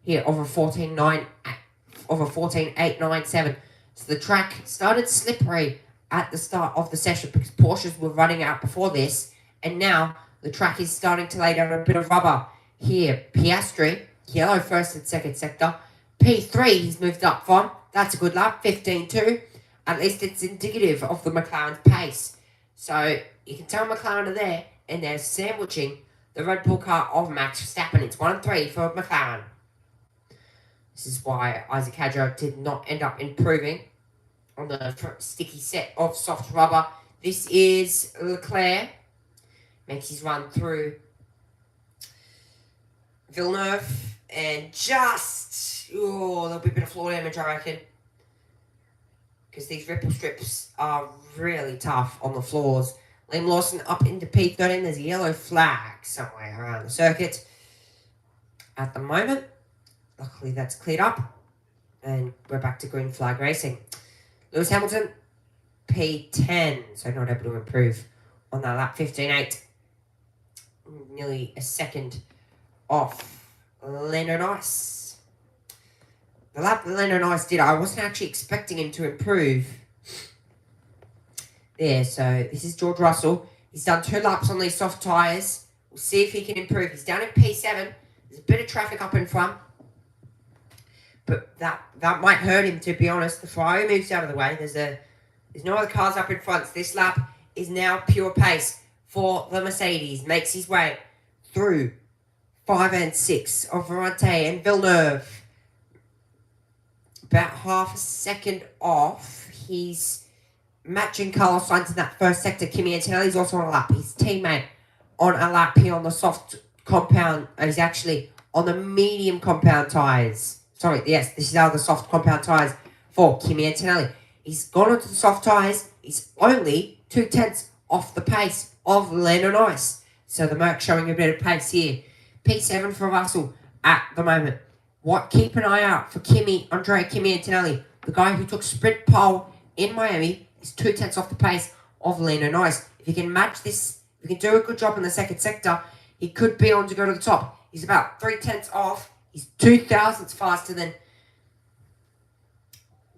here of a 14.897. So the track started slippery at the start of the session because Porsches were running out before this. And now the track is starting to lay down a bit of rubber here. Piastri, yellow first and second sector. P3 he's moved up from. That's a good lap, 15.2. At least it's indicative of the McLaren's pace. So you can tell McLaren are there and they're sandwiching the Red Bull car of Max Verstappen. It's 1-3 for McLaren. This is why Isaac Hadjar did not end up improving on the sticky set of soft rubber. This is Leclerc. Makes his run through Villeneuve. And just, there'll be a bit of floor damage, I reckon. Because these ripple strips are really tough on the floors. Liam Lawson up into P13. There's a yellow flag somewhere around the circuit at the moment. Luckily, that's cleared up. And we're back to green flag racing. Lewis Hamilton, P10. So not able to improve on that lap. 15.8. Nearly a second off Lando Norris. The lap that Lando Norris did, I wasn't actually expecting him to improve. There, so this is George Russell. He's done 2 laps on these soft tyres. We'll see if he can improve. He's down in P7. There's a bit of traffic up in front. But that might hurt him, to be honest. The Ferrari moves out of the way. There's no other cars up in front. So this lap is now pure pace for the Mercedes. Makes his way through 5 and 6 of Ferrante and Villeneuve. About half a second off. He's matching Carlos Sainz in that first sector. Kimi Antonelli's also on a lap. His teammate on a lap here on the soft compound. He's actually on the medium compound tyres. Sorry, yes, this is how the soft compound tyres for Kimi Antonelli. He's gone onto the soft tyres. He's only 2 tenths off the pace of Lando Norris. So the Merc showing a bit of pace here. P7 for Russell at the moment. Keep an eye out for Andrea Kimi Antonelli, the guy who took sprint pole in Miami. Is 2 tenths off the pace of Lando Norris. If he can match this, if he can do a good job in the second sector, he could be on to go to the top. He's about 3 tenths off. He's 2 thousandths faster than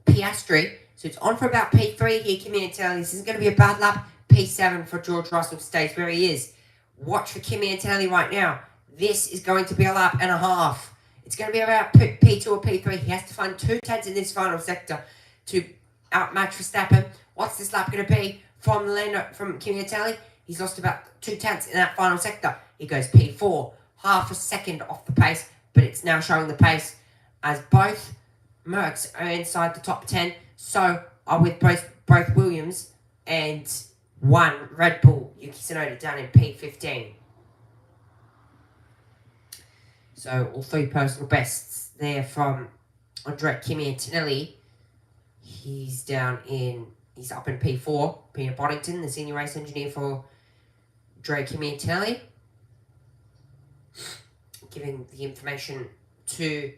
Piastri. So it's on for about P3 here, Kimi Antonelli. This isn't going to be a bad lap. P7 for George Russell stays where he is. Watch for Kimi Antonelli right now. This is going to be a lap and a half. It's going to be about P2 or P3. He has to find 2 tenths in this final sector to outmatch Verstappen. What's this lap going to be from Kimi Antonelli? He's lost about 2/10 in that final sector. He goes P4, half a second off the pace, but it's now showing the pace as both Mercs are inside the top 10. So are with both Williams and one Red Bull, Yuki Tsunoda, down in P15. So all three personal bests there from Andrea Kimi Antonelli. He's up in P4. Peter Boddington, the senior race engineer for Andrea Kimi Antonelli, giving the information to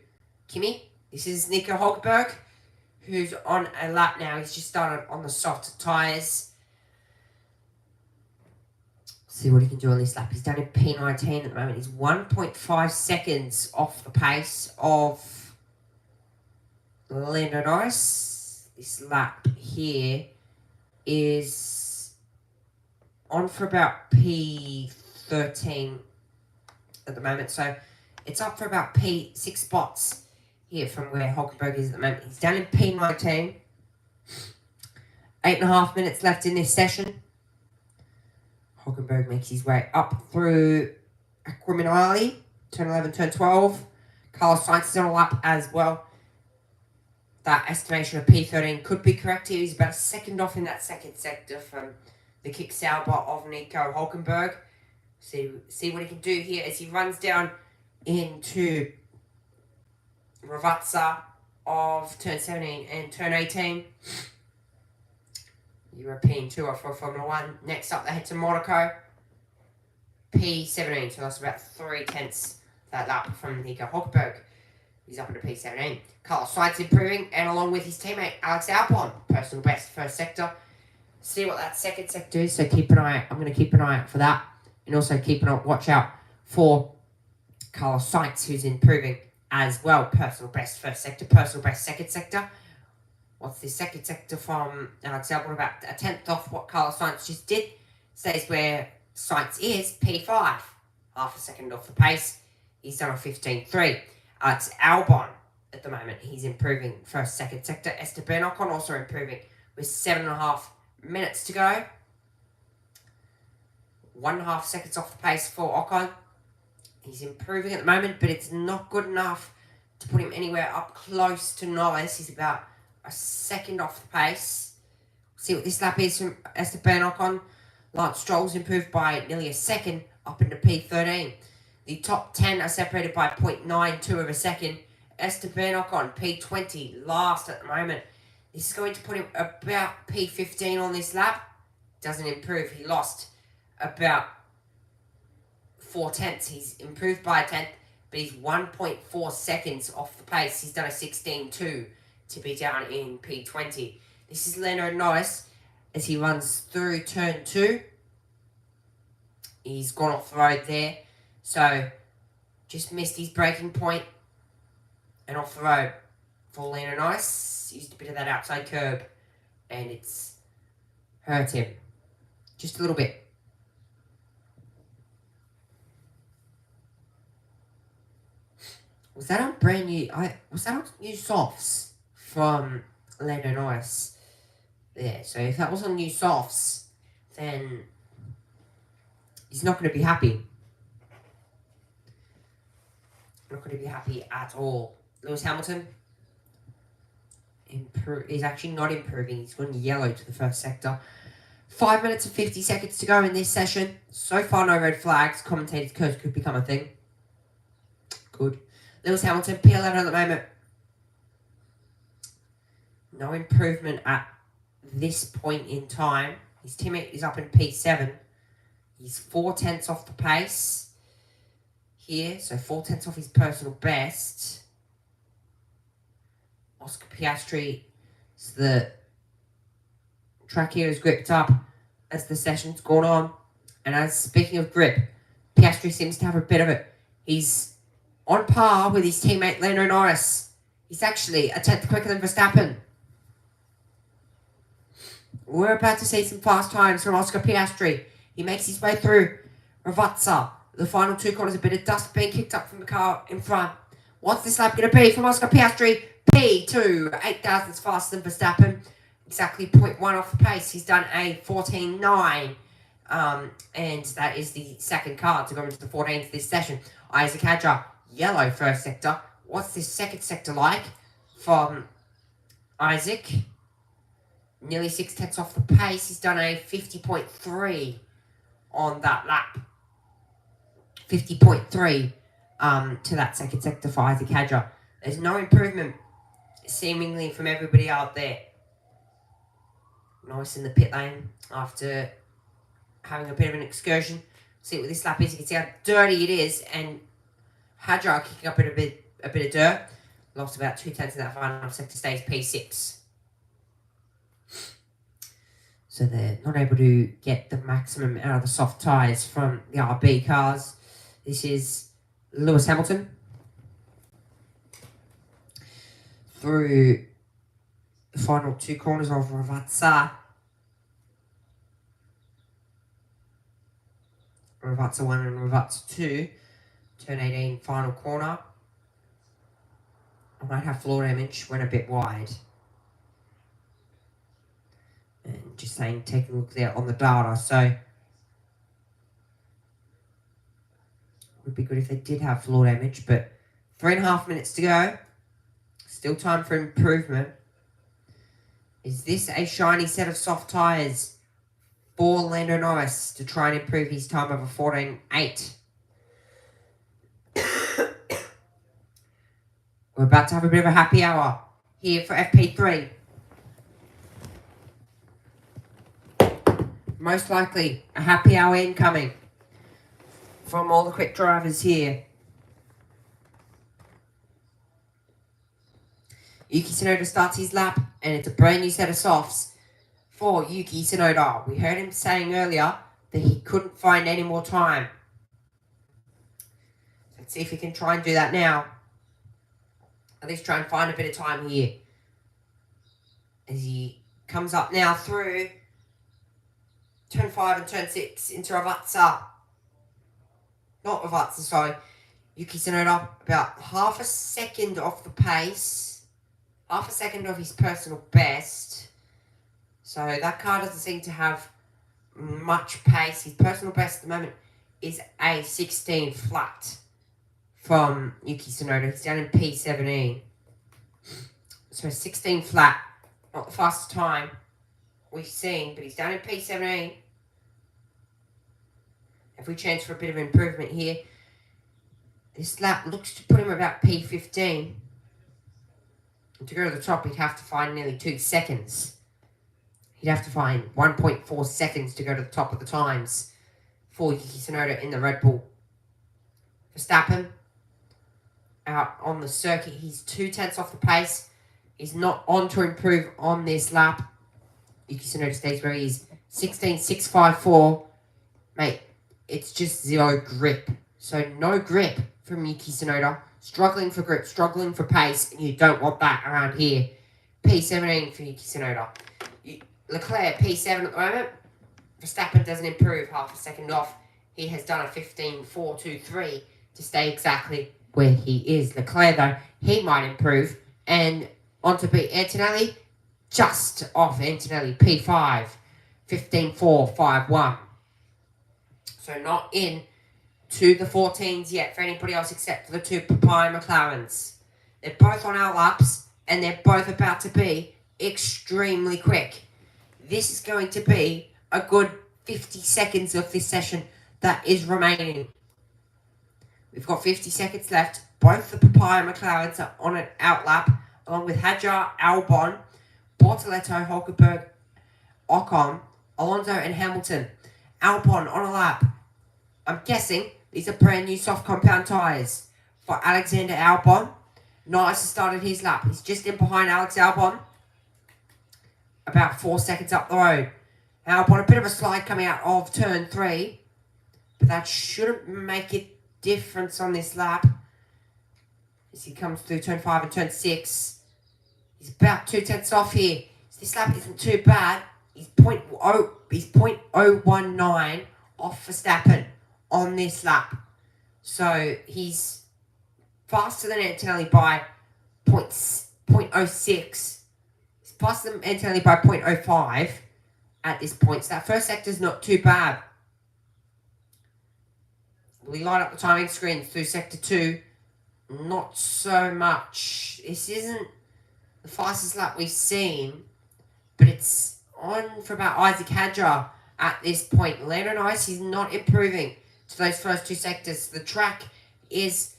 Kimi. This is Nico Hulkenberg, who's on a lap now. He's just started on the soft tyres. See what he can do on this lap. He's down in P19 at the moment. He's 1.5 seconds off the pace of Lando Norris. This lap here is on for about P13 at the moment. So it's up for about P6 spots here from where Hulkenberg is at the moment. He's down in P19. 8.5 minutes left in this session. Hulkenberg makes his way up through Aquaminali, turn 11, turn 12. Carlos Sainz is on a lap as well. That estimation of P13 could be correct here. He's about a second off in that second sector from the kick Sauber of Nico Hulkenberg. See what he can do here as he runs down into Ravazza of turn 17 and turn 18. European Tour for Formula 1. Next up, they head to Monaco. P17, so that's about 3/10 that lap from Nico Hulkenberg. He's up into P17. Carlos Sainz improving, and along with his teammate Alex Albon, personal best first sector. See what that second sector is, so keep an eye out. I'm going to keep an eye out for that, and also watch out for Carlos Sainz, who's improving as well. Personal best first sector, personal best second sector. What's the second sector from Alex Albon? About a 10th off what Carlos Sainz just did. Stays where Sainz is, P5. Half a second off the pace. He's done a 15.3. Alex Albon, at the moment, he's improving first, second sector. Esteban Ocon also improving with 7.5 minutes to go. 1.5 seconds off the pace for Ocon. He's improving at the moment, but it's not good enough to put him anywhere up close to Norris. He's about a second off the pace. See what this lap is from Esteban Ocon. Lance Stroll's improved by nearly a second up into P13. The top 10 are separated by 0.92 of a second. Esteban Ocon, P20, last at the moment. This is going to put him about P15 on this lap. Doesn't improve. He lost about 4/10. He's improved by a 10th, but he's 1.4 seconds off the pace. He's done a 16.2 to be down in P20. This is Lando Norris as he runs through turn 2. He's gone off the road there, so just missed his braking point and off the road for Lando Norris. Used a bit of that outside curb and it's hurt him just a little bit. Was that on brand new? Was that on new softs from Lando Norris? Yeah. So if that was on new softs, then he's not going to be happy. Not going to be happy at all. Lewis Hamilton is actually not improving. He's gone yellow to the first sector. 5 minutes and 50 seconds to go in this session. So far, no red flags. Commentators' curse could become a thing. Good. Lewis Hamilton, P11 at the moment. No improvement at this point in time. His teammate is up in P7. He's 4/10 off the pace here. So 4/10 off his personal best. Oscar Piastri. So the track here is gripped up as the session's gone on. And as speaking of grip, Piastri seems to have a bit of it. He's on par with his teammate Lando Norris. He's actually a 10th quicker than Verstappen. We're about to see some fast times from Oscar Piastri. He makes his way through Ravazza. The final 2 corners, a bit of dust being kicked up from the car in front. What's this lap going to be from Oscar Piastri? P2, 8 thousandths faster than Verstappen. Exactly 0.1 off the pace. He's done a 14.9. And that is the second car to go into the 14th this session. Isaac Hadjar, yellow first sector. What's this second sector like from Isaac? Nearly 6 tenths off the pace. He's done a 50.3 on that lap. 50.3 to that second sector for Isaac Hadjar. There's no improvement seemingly from everybody out there. Nice in the pit lane after having a bit of an excursion. See what this lap is. You can see how dirty it is, and Hadjar kicking up in a bit of dirt. Lost about 2 tenths in that final sector, stays P6. So they're not able to get the maximum out of the soft tyres from the RB cars. This is Lewis Hamilton through the final 2 corners of Ravazza. Ravazza 1 and Ravazza 2. Turn 18, final corner. I might have floor damage, went a bit wide. And just saying, take a look there on the data. So, it would be good if they did have floor damage, but 3.5 minutes to go. Still time for improvement. Is this a shiny set of soft tyres for Lando Norris to try and improve his time over 14.8? We're about to have a bit of a happy hour here for FP3. Most likely a happy hour incoming from all the quick drivers here. Yuki Tsunoda starts his lap, and it's a brand new set of softs for Yuki Tsunoda. We heard him saying earlier that he couldn't find any more time. Let's see if he can try and do that now. At least try and find a bit of time here. As he comes up now through turn 5 and turn 6 into Ravazza. Not Ravazza, sorry. Yuki Tsunoda about half a second off the pace. Half a second of his personal best. So that car doesn't seem to have much pace. His personal best at the moment is a 16 flat from Yuki Tsunoda. He's down in P17. So 16 flat. Not the fastest time we've seen, but he's down in P17. If we chance for a bit of improvement here, this lap looks to put him about P15. And to go to the top, he'd have to find nearly 2 seconds. He'd have to find 1.4 seconds to go to the top of the times for Yuki Tsunoda in the Red Bull. Verstappen, out on the circuit, he's 2 tenths off the pace. He's not on to improve on this lap. Yuki Tsunoda stays where he is. 16.654. Mate, it's just 0 grip. So no grip from Yuki Tsunoda. Struggling for grip, struggling for pace, and you don't want that around here. P17 for Yuki Tsunoda. Leclerc, P7 at the moment. Verstappen doesn't improve half a second off. He has done a 15.423 to stay exactly where he is. Leclerc, though, he might improve. And on to beat Antonelli, just off Antonelli, P5, 15.451. So not in to the 14s yet for anybody else except for the 2 Papaya McLarens. They're both on our laps, and they're both about to be extremely quick. This is going to be a good 50 seconds of this session that is remaining. We've got 50 seconds left. Both the Papaya McLarens are on an outlap, along with Hadjar, Albon, Bortoleto, Hulkenberg, Ocon, Alonso and Hamilton. Albon on a lap. I'm guessing these are brand new soft compound tyres for Alexander Albon. Nice has started his lap. He's just in behind Alex Albon. About 4 seconds up the road. Albon, a bit of a slide coming out of turn 3. But that shouldn't make a difference on this lap. As he comes through turn 5 and turn 6. He's about 2 tenths off here. So this lap isn't too bad. He's 0.019 off Verstappen on this lap. So he's faster than Antonelli by 0.06. He's faster than Antonelli by 0.05 at this point. So that first sector's not too bad We line up the timing screen through Sector 2. Not so much. This isn't the fastest lap we've seen, but it's on for about Isaac Hadjar at this point. Lando Norris is not improving to those first 2 sectors. The track is,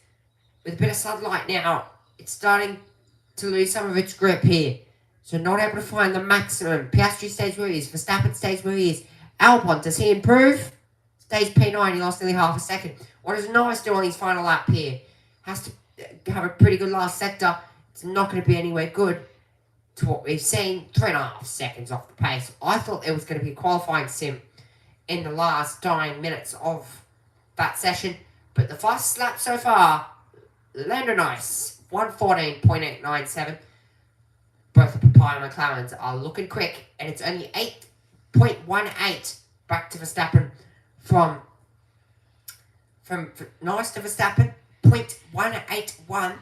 with a bit of sunlight now, it's starting to lose some of its grip here. So not able to find the maximum. Piastri stays where he is. Verstappen stays where he is. Albon, does he improve? Stays P9, he lost nearly half a second. What does Norris do on his final lap here? Has to have a pretty good last sector. It's not going to be anywhere good to what we've seen. 3.5 seconds off the pace. I thought there was going to be a qualifying sim in the last 9 minutes of that session. But the fastest lap so far, Lando Norris, 1:14.897. Both the Papaya McLarens are looking quick, and it's only 8.18 back to Verstappen from Norris to Verstappen, 0.181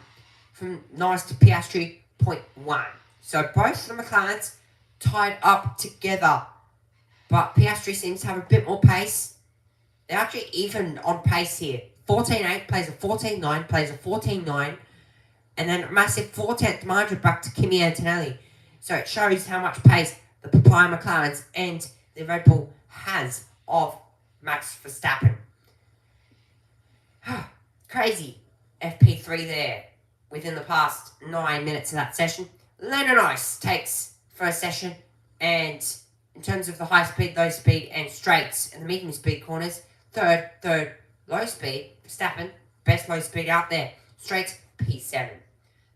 from Norris to Piastri, 0.1. So both the McLarens tied up together, but Piastri seems to have a bit more pace. They're actually even on pace here. 14.8 plays a 14.9, plays a 14.9, and then a massive 4/10 margin back to Kimi Antonelli. So it shows how much pace the Papaya McLarens and the Red Bull has of Max Verstappen. Crazy FP3 there within the past 9 minutes of that session. Lando Norris takes first session, and in terms of the high speed, low speed, and straights and the medium speed corners, third, low speed, Verstappen, best low speed out there. Straights, P7.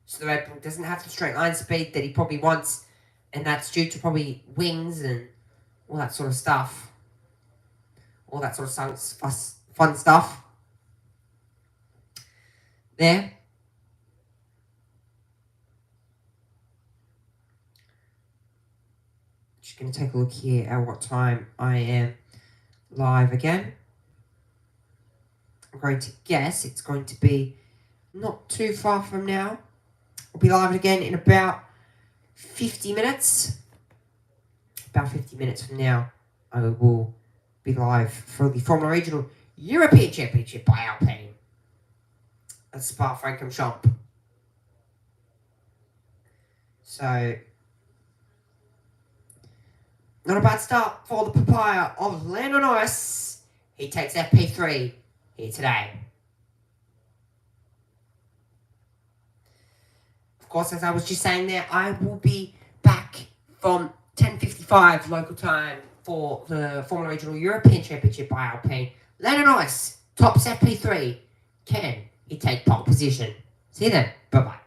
So the Red Bull doesn't have the straight line speed that he probably wants, and that's due to probably wings and all that sort of stuff. All that sort of fun stuff. There. Just going to take a look here at what time I am live again. I'm going to guess it's going to be not too far from now. We'll be live again in about 50 minutes. About 50 minutes from now, I will be live for the Formula Regional European Championship by Alpine at Spa-Francorchamps. So, not a bad start for the Papaya of Lando Norris. He takes FP3 here today. Of course, as I was just saying there, I will be back from 10:55 local time for the Formula Regional European Championship by Alpine. Lando Norris tops FP3. Can he take pole position? See you then. Bye-bye.